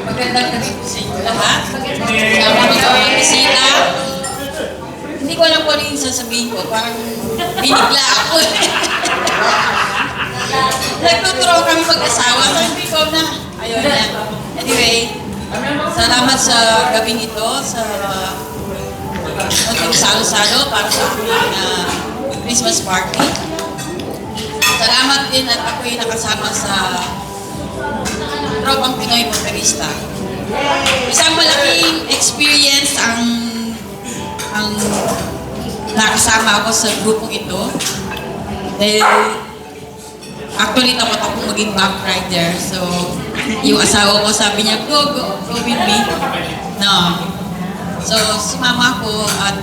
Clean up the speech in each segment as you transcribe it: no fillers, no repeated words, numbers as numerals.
Magandang gabi po sa inyo lahat. Sama mga bisita. Hindi ko alam kung ano yung sasabihin ko. Parang binigla ako. Nagtuturo kami mag-asawa. So hindi ko na. Ayun na. Anyway, salamat sa gabing ito. Sa konting salo-salo para sa aking Christmas party. Salamat din at ako'y nakasama sa Tropang Pinoy Motorista. Isang malaking experience ang nakasama ako sa grupong ito. Dahil actually tapos ako maging back rider. So yung asawa ko sabi niya, go with me. No. So sumama ako at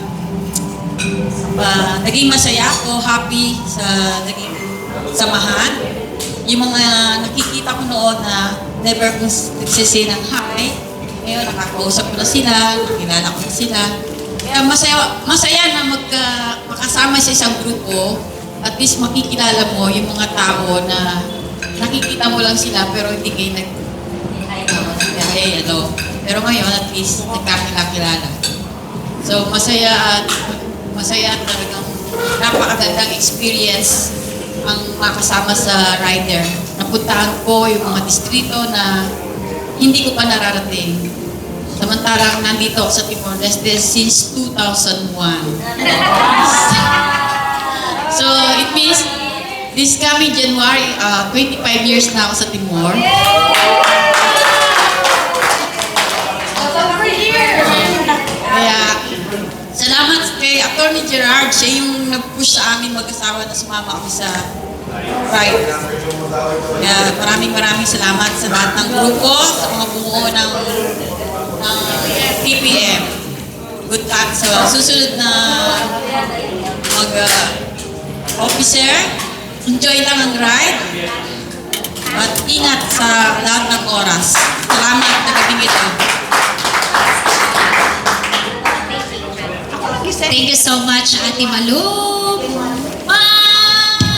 naging masaya ako, happy sa naging samahan. Yung mga nakikita ko noon na never kong nagsisi ng hi, ngayon nakakausap ko na sila, nakilala ko na sila. Kaya masaya na makasama sa isang grupo, at least makikilala mo yung mga tao na nakikita mo lang sila pero hindi kayo pero ngayon at least nagkakilala. So masaya at talagang napakagandang experience ang makasama sa rider. Napuntahan ko yung mga distrito na hindi ko pa nararating. Samantalang nandito ako sa Timor-Leste since 2001. So it means this coming January, 25 years na ako sa Timor. Kaya salamat kay Atty. Gerard, siya yung nag-push sa amin mag-asawa na sumama kami sa ride. Kaya maraming salamat sa lahat ng grupo, sa mga bumuo ng TPM. Good luck sa susunod na mag-officer. Enjoy lang ang ride. At ingat sa lahat ng oras. Salamat na gabing ito. Thank you so much, Ate Malu.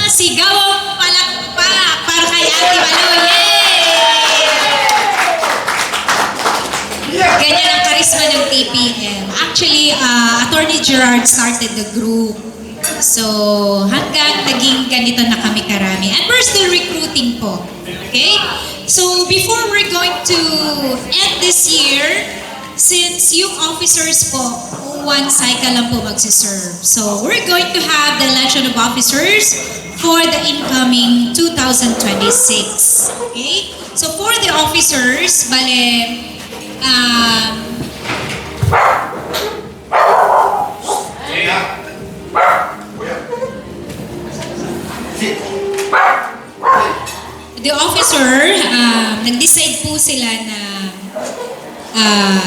Sigaw ang palakpak para kay Ate Malu. Yay! Ganyan ang karisma ng TPM. Actually, Atty. Gerard started the group. So, hanggang naging ganito na kami karami. And we're still recruiting po. Okay? So, before we're going to end this year, since yung officers po, one cycle lang po magsiserve. So, we're going to have the election of officers for the incoming 2026. Okay? So, for the officers, the officer, nag-decide po sila na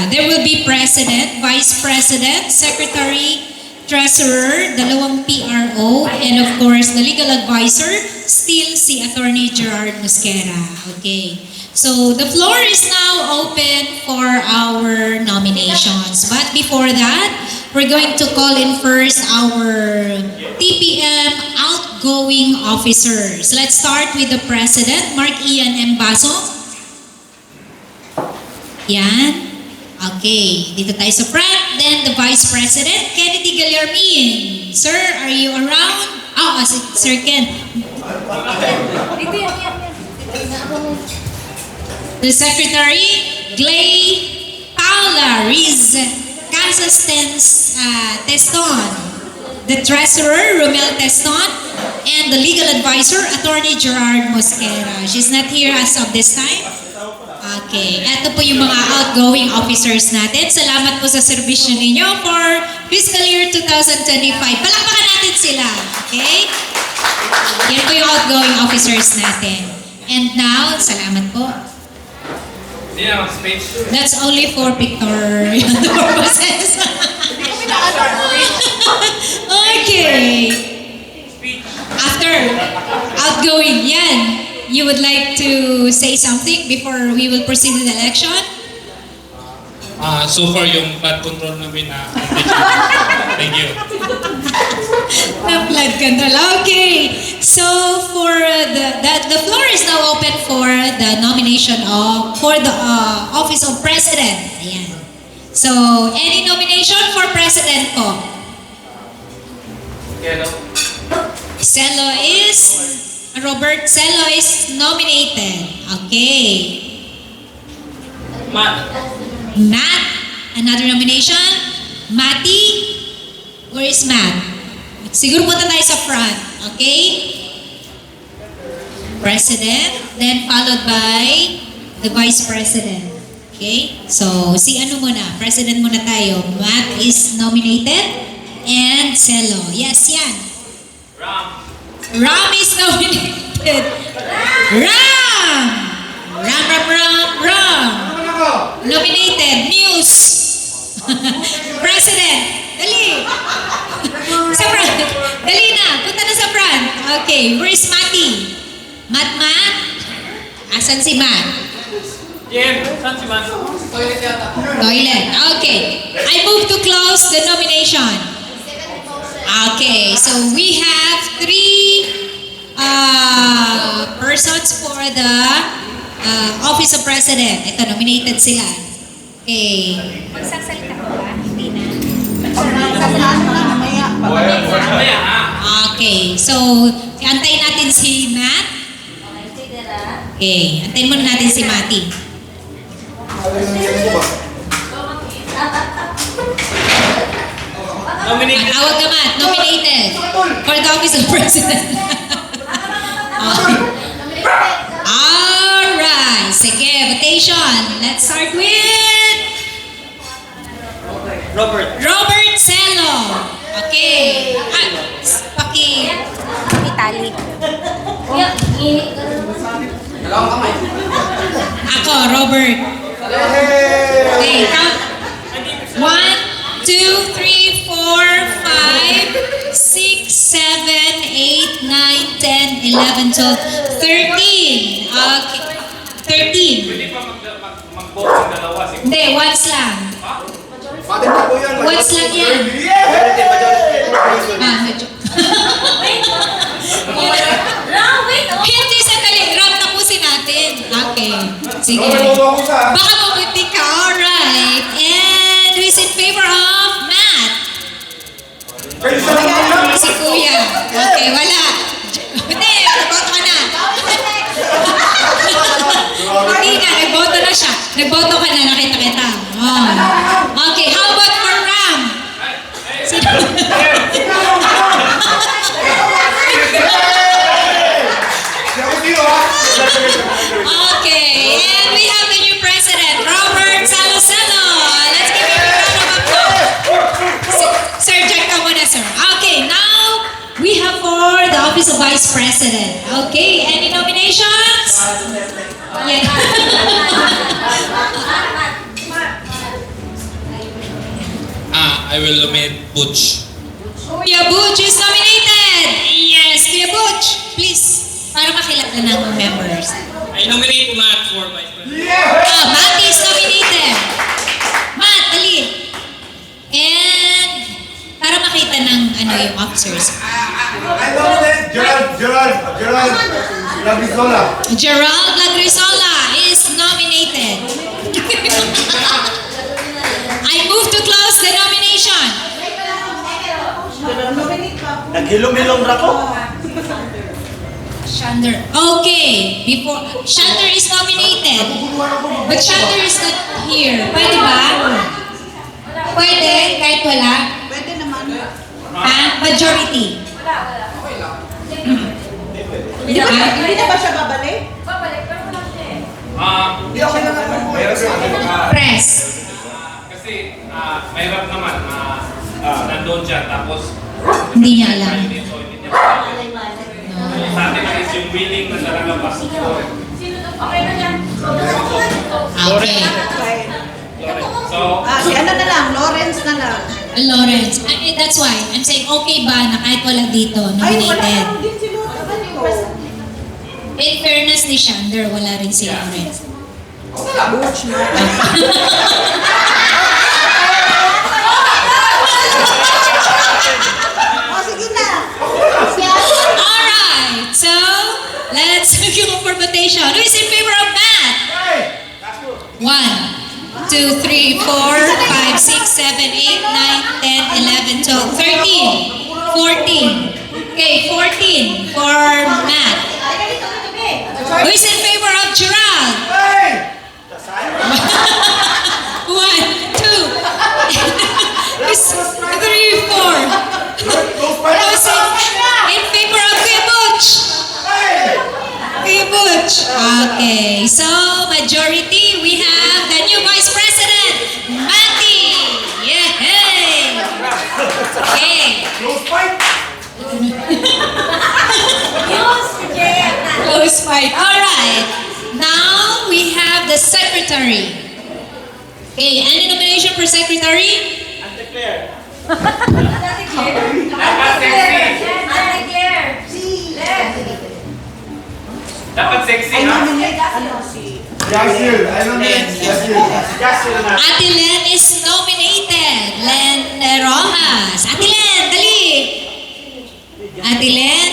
there will be president, vice president, secretary, treasurer, dalawang PRO, and of course, the legal advisor, still si Atty. Gerard Mosquera. Okay. So, the floor is now open for our nominations. But before that, we're going to call in first our TPM outgoing officers. Let's start with the president, Mark Ian Embaso. Yan. Okay, dito tayo sa front. Then the Vice President, Kennedy Gallarmin. Sir, are you around? Sir Ken. The Secretary, Glay Paula Riz Casastens Teston. The Treasurer, Romel Teston. And the Legal Advisor, Atty. Gerard Mosquera. She's not here as of this time. Okay, eto po yung mga outgoing officers natin. Salamat po sa serbisyo ninyo for fiscal year 2025. Palakpakan natin sila, okay? Yan po yung outgoing officers natin. And now, salamat po. Yeah, speech. That's only for pictorial purposes. Okay. After outgoing, yan. You would like to say something before we will proceed to the election? So far yung bad control namin na. Thank you. Na-flood ka na lang. Okay. So, for the floor is now open for the nomination for the office of President. Ayan. So, any nomination for President po? Robert Celo is nominated. Okay. Matt. Matt, another nomination. Matty, where is Matt? Siguro punta tayo sa front. Okay? President, then followed by the Vice President. Okay? So, si ano muna? President muna tayo. Matt is nominated and Celo. Yes, yan. Ram is nominated. Ram! Ram. Nominated. News. President. Dali. Sa front. Dali na. Punta na sa front. Okay. Where is Matty? Matt? Asan si Matt? Saan si Matt? Toilet. Okay. I move to close the nomination. Okay, so we have 3 persons for the Office of President. Ito, nominated sila. Okay. Magsasalita ko ba? Hindi na. Mamaya ha. Okay, so antayin natin si Matt. Okay, antayin muna natin si Matty. Nominated. Tawag na Matt, nominated for the Office of President. Alright, sige, votation. Let's start with Robert Celo. Okay. Itali. Ako, Robert. Okay, count. 1, 2, 3, 4, 5, 6, 7, 8, 9, 10, 11, 12, 13. Okay. 13. Pwede pa mag-vote ng dalawa. Hindi, once lang. Once lang yan. Medyo. Hindi, sandali. Ram, tapusin natin. Okay. Sige. Baka mabuti ka. Alright. And who is in favor of Matt? Si Kuya. Okay, wala. Hindi, nagboto ka na. Hindi na, nagboto na siya. Nagboto ka na, nakita kita. Oh. Okay, how about for Ram? Sino? Okay, and we have the new president, Robert Salocelo. Let's give him a round of applause. Sir, check ka muna, sir. Okay, now we have for the office of vice president. Okay, any nominations? Yeah. I will nominate Butch. Kuya Butch is nominated. Yes, Kuya Butch, please. Para makilala ng mga members. I nominate Matt for vice president. Matt is nominated. Matt, dali. And para makita ng yung officers. I nominate Gerald Labrizola. Gerald Lagrisola is nominated. I move to close the nomination. Naghilom-hilom na ko. Shander. Okay. Before Shander is nominated. But Shander is not here. Pwede ba? Pwede kahit wala? Pwede naman. Majority. Hindi na ba siya babalik? Press. Kasi mahirap naman nandun siya tapos Hindi niya alam. so hindi niya alam. Sa atin is yung willing na talaga passport. Okay. So, Si ano na lang, Lawrence na lang. Lawrence. That's why I'm saying okay ba na kahit wala dito, Ay, wala nominated. naman din si Lawrence. In fairness ni Shander, wala rin si Lawrence. Butch na. Sige na. nomination? Who is in favor of math? 1, 2, 3, 4, 5, 6, 7, 8, 9, 10, 11, 12, 13, 14. Okay, 14 for math. Who is in favor of Gerald? 1, 2, 3, 4. Who's in favor of Kuya Butch? Kuya Butch. Okay, so majority, we have the new Vice President, Matty. Yay! Okay. Close fight. All right. Now we have the secretary. Okay, any nomination for secretary? Dapat sexy, I ha? nominate, ano, si... Yasil, I nominate Yasil. Ate Len is nominated. Len Rojas. Ate Len, dali. Ate Len.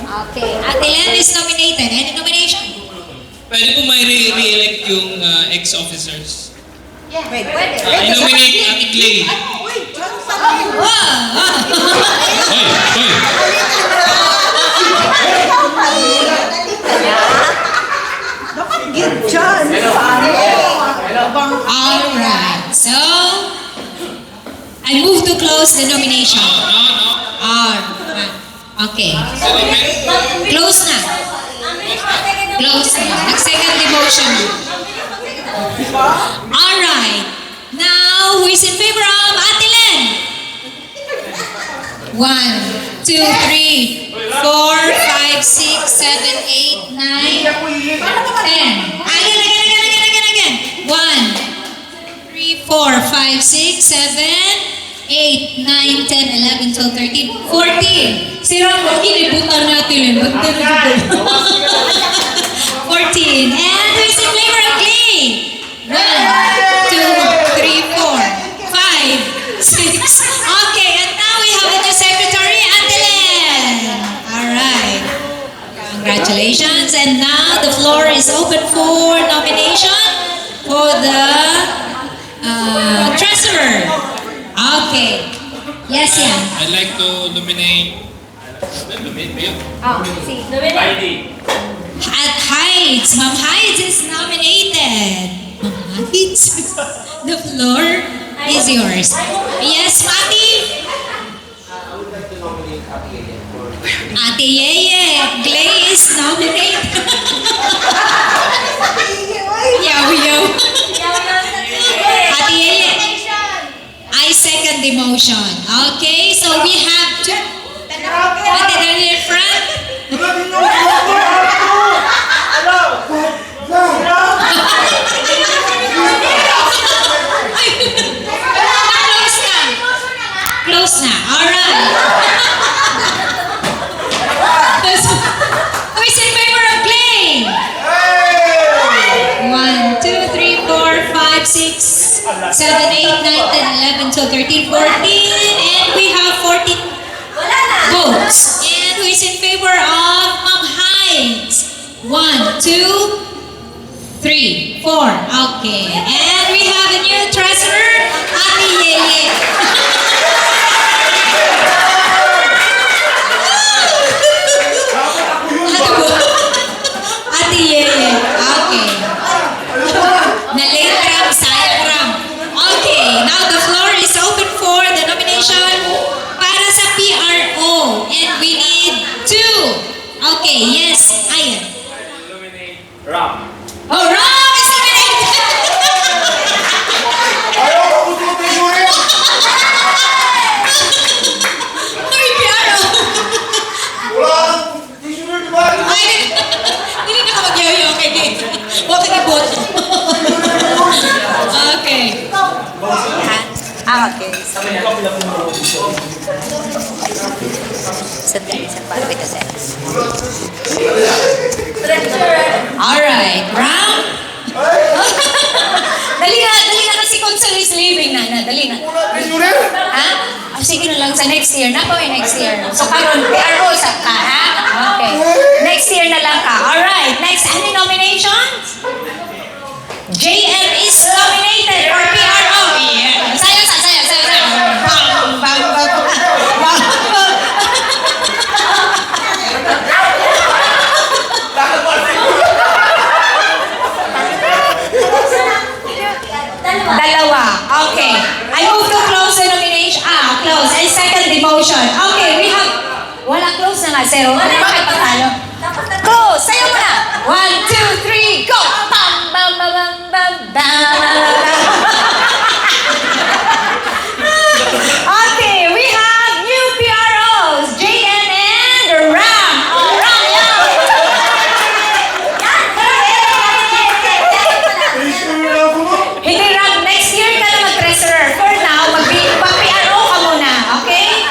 Okay. Ate Len is nominated. Any nomination? Pwede po may re-elect yung ex-officers. Pwede. I nominate Ate Clay. Wow. Hoy! Dapat give chance. All right. So, I move to close the nomination. No. Okay. Celebrate. Close na. Close na. Nag-second demotion na. All right. Now, who is in favor of Ate Len? 1, 2, 3, 4, 5, 6, 7, 8, 9, 10. Again. 1, 2, 3, 4, 5, 6, 7, 8, 9, 10, 11, 12, 13, 14. Sira mo, inibutan natin. 14. And who is in favor of Clay? 1, 2, 3, 4, 5, 6. Okay, and now we have a new secretary, Ate Len. All right. Congratulations. And now the floor is open for nomination for the treasurer. Okay. Yes, yeah. I'd like to nominate... Heidi. At Heights. Ma'am Heights is nominated. Ma'am Heights. The floor is yours. Yes, Mati? Ate Yeye. Glay is nominated. Yaw. Ate Yeye. I second the motion. Okay, so we have two. Ate Dali in front. Close na. All right. Who is in favor of Clay? 1, 2, 3, 4, 5, 6, 7, 8, 9, 10, 11, 12, 13, 14. And we have 14 votes. And who is in favor of Ma'am Heights? 1, 2, 3, 4. Okay. And we have a new treasurer, Ate Yeye. Ate Yeye. Okay. Na-late ram, sayang ram. Okay. Now the floor is open for the nomination para sa PRO. And we need 2. Okay. Yes. Ayan. Illuminate Ram. Oh, Ram is nominated. Ayaw ko kututin mo rin! Ay, PRO. Walang tissue rin ba? Ay, hindi na ka mag-yoyo. Okay, game. Huwag ka iboto. Okay. Okay. Sandali, para kita selas. Alright, Ram. Dali ka kasi council is leaving na. Dali na. Treasurer! Ha? Oh, sige na lang sa next year. Na po next year. So karon PRO sa ka, ha? Okay. Next year na lang ka. Alright. Next, any nominations? JM is nominated for PRO. Yeah. Sayo. Bam, bam, bam. Dalawa. Okay. I move to close the nomination. Close. And second, demotion. Okay, we have... Wala, close na nga, zero. Ano ba kayo patalo? Close. Sayo mo na. 1, 2, 3, go! Bam, bam, bam, bam, bam, bam. Okay, we have new PROs, JN and Ram. Oh, Ram, yeah. Treasurer na ako mo! Hindi, Ram, next year ka na mag-treasurer. For now, mag-PRO ka muna, okay?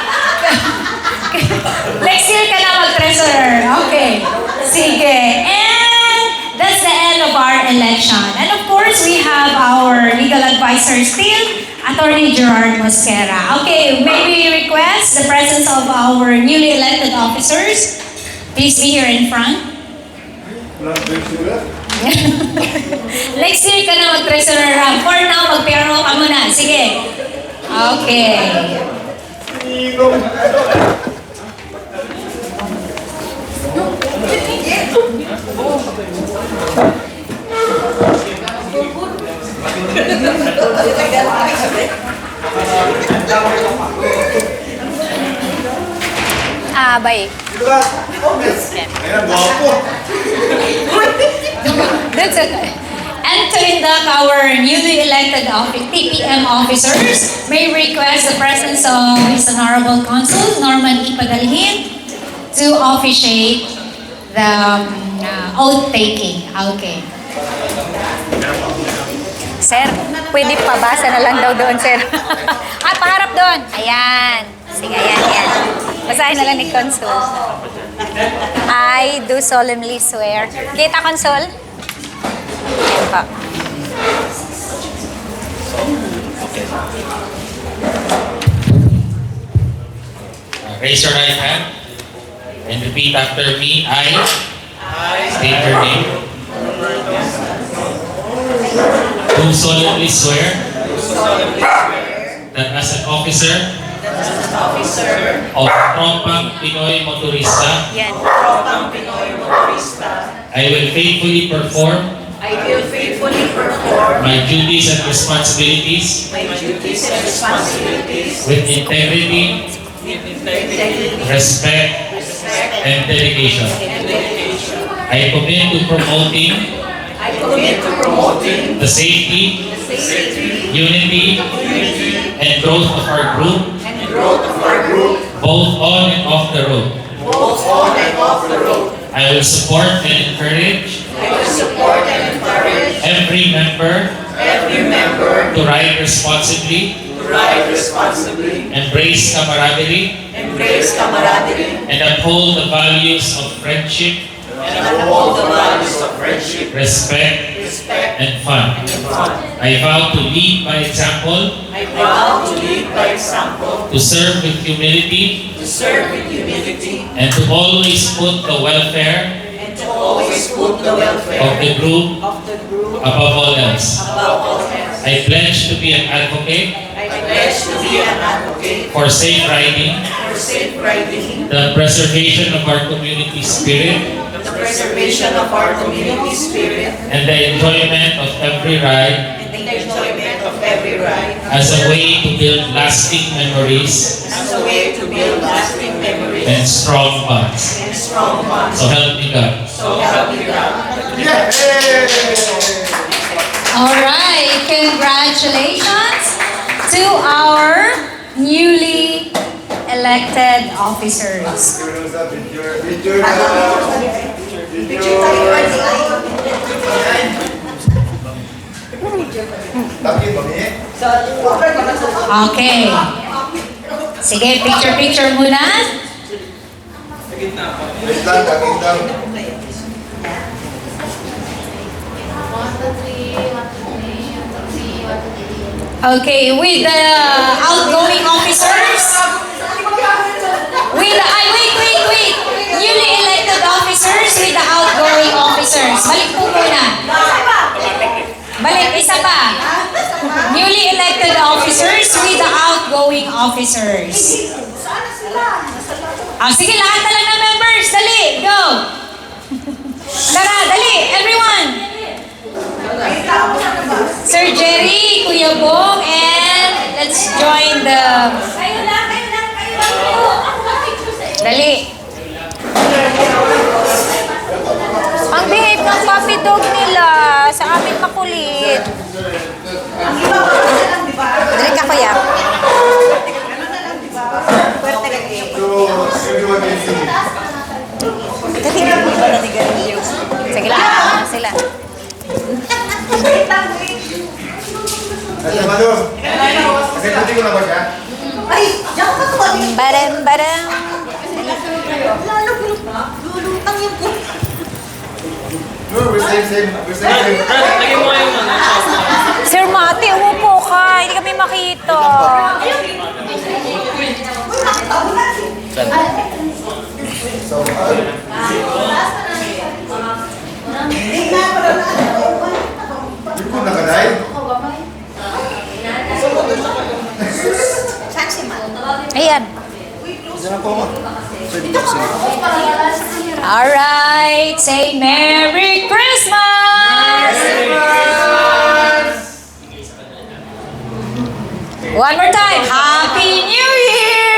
Next year ka na mag-treasurer. Okay. Sige. And that's the end of our election. And of course, we have our legal advisor still, Attorney Gerard Mosquera. Okay, may we request the presence of our newly elected officers. Please be here in front. Walang treasurer? Next year ka na mag-treasurer, Ram. For now, mag-PRO ka muna. Sige. Okay. Sinong? Bye. Dito ka? Ayan, gwapo. That's okay. And to induct our newly elected TPM officers, may request the presence of His Honorable Consul, Norman E. Pagalhin, to officiate the oath-taking. Okay. Sir, pwede pabasa na lang daw doon, sir. Paharap doon. Ayan. Sige, ayan. Basahin na lang ni Consul. I do solemnly swear. Kita, Consul? Ayan po. Raise your right hand and repeat after me. I state your name. Do solemnly swear that as an officer of Tropang Pinoy Motorista, Yan. I will faithfully perform my duties and responsibilities with integrity, respect, and dedication. I commit to promoting the safety, unity, and growth of our group, both on and off the road. I will support and encourage every member to ride responsibly, embrace camaraderie, and uphold the values of friendship, respect, and fun. I vow to lead by example, to serve with humility, and to always put the welfare of the group above all else. I pledge to be an advocate for safe riding, the preservation of our community spirit, and the enjoyment of every ride as a way to build lasting memories and strong bonds. So help me God. Yeah! All right, congratulations to our newly elected officers. Picture na. Takip kami. Okay. Sige, picture muna. Wait lang, takip lang. Okay, with the outgoing officers. With the, wait. Newly elected officers with the outgoing officers. Balik po muna. Balik, isa pa. Newly elected officers with the outgoing officers. Sige, lahat na lang ng members. Dali, go. Tara, dali, everyone. Sir Jerry, Kuya Bong, and let's join the... Dali. Ang behave ng puppy dog nila. Sa amin makulit. Dali ka, Kuya. So, everyone can see. Sige lang, sila. Nasa ba doon? Kasi pwede ko na ba siya? Ay, diyan ka to. Badam. Lulutang yung ko. No, we're same. Lagyan mo yung Sir Mati, umupo ka. Hindi kami makita. So, hindi ko nakalay. Saan si Ma? Ayan. Diyan ako mo. Alright, say Merry Christmas! One more time, Happy New Year!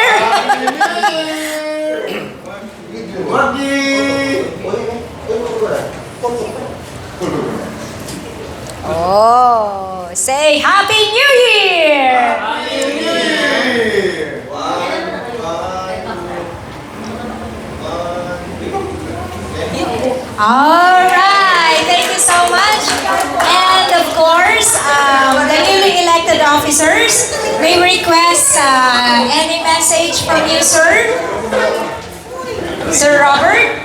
Oh, say Happy New Year! Alright, thank you so much. And of course, the newly elected officers may request any message from you, sir. Sir Robert?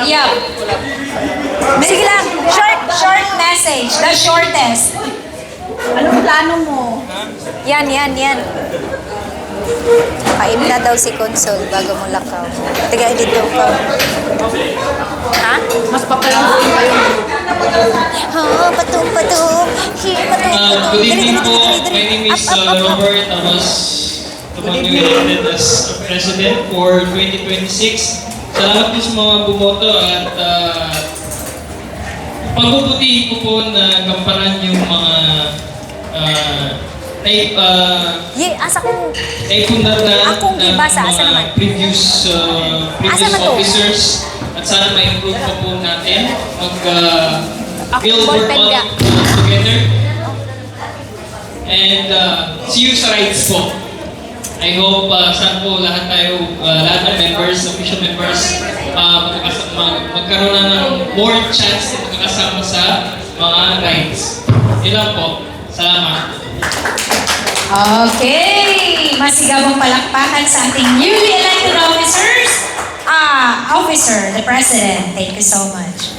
Yeah. Sige lang, short message, the shortest. Anong plano mo? Yan. Kain na daw si Consol bago mo lakaw. Tiga dito ka. Ha? Mas papalampuin pa yun. Ha, patum. Good evening po. My name is Robert. I was elected as President for 2026. Salamat po sa mga bumoto at pagbubutihin ko po na gamparan yung mga Asa kong naipundar na Akong ibasa, asa naman? previous Asa man to? officers at sana ma-improve pa po natin Akong build work ballpen all ka. together and see you sa rides po. I hope saan po lahat tayo, lahat ng members, official members, magkaroon na ng more chance na magkakasama sa mga rides. Yun lang po. Salamat. Okay, masigabong palakpakan sa ating newly elected officers. Officer, the President, thank you so much.